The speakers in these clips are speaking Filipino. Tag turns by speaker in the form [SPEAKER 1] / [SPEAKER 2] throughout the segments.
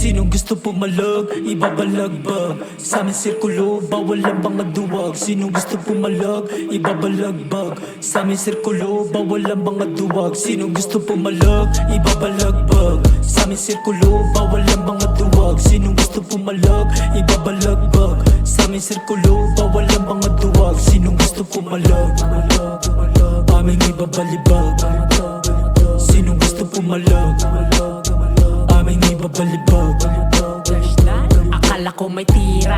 [SPEAKER 1] Sinong gusto pumalag, ibabalagbag sa aming sirkulo, bawal ang mga duwag. Sinong gusto pumalag, ibabalagbag sa aming sirkulo, bawal ang mga duwag. Sinong gusto pumalag, ibabalagbag sa aming sirkulo, bawal ang mga duwag. Sinong gusto pumalag, ibabalagbag sa aming sirkulo, bawal ang mga duwag. Sinong gusto pumalag, aming ibabalibag. Sinong gusto pumalag, aming ibabalibag.
[SPEAKER 2] Akala ko may tira,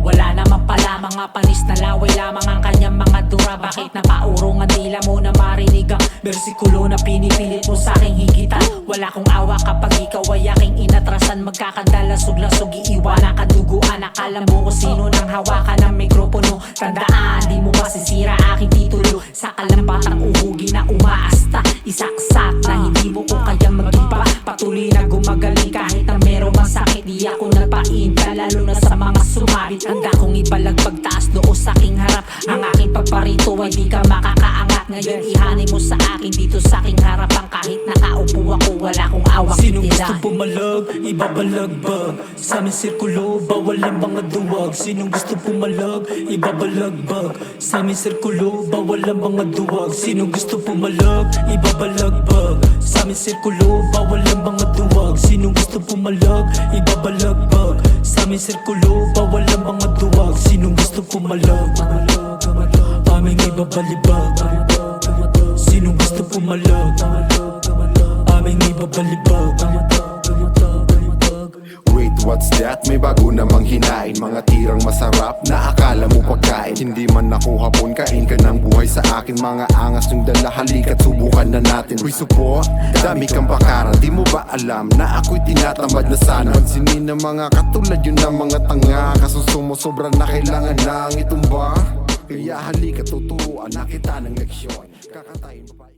[SPEAKER 2] wala naman pala, mga panis na laway lamang ang kanyang mga dura. Bakit napaurong ang dila mo na marinig ang bersikulo na pinipilit mo sa'king higitan? Wala kong awa kapag ikaw ay aking inatrasan. Magkakandalasog-lasog, iiwanan kaduguan. Akala mo kung sino nang hawakan ng mikropono. Tandaan, di mo masisira aking titulo. Sa kalampatang uhugi na umaasta, isaksak na hindi mo ko kayang mag-iba. Patuloy na gumagaling kahit na meron mang sakit. Di ako nagpainta, lalo na sa mga sumabit. Handa kong ipalagbag taas noo sa aking harap. Ang aking pagparito ay di ka makakaangat. Ngayon ihani mo sa akin dito sa aking harapan. Kahit nakaupo ako, wala kong awak.
[SPEAKER 1] Sinong gusto pumalag, ibabalagbag sa aming sirkulo, bawal ang mga duwag. Sinong gusto pumalag, ibabalagbag sa aming sirkulo, bawal ang mga duwag. Sinong gusto pumalag, ibabalagbag sa aming sirkulo, bawal ang mga duwag. Sinong gusto pumalag, ibabalagbag sa aming sirkulo, bawal ang mga duwag. Sinong gusto pumalag, aming ibabalibag. Sinong gusto pumalag, aming ibabalibag.
[SPEAKER 3] Wait, what's that? May bago namang hinain. Mga tirang masarap na akala mo pagkain. Hindi man ako hapon, kain ka ng buhay sa akin. Mga angas yung dala, halika't subukan na natin. Uy, supo, dami kang bakaran. Di mo ba alam na ako'y tinatamad na sana pansinin ng mga katulad yun ng mga tanga. Kaso sumusobra na kailangan nang itumba. Kaya halika, tuturuan na kita ng leksyon. Kakatayin pa.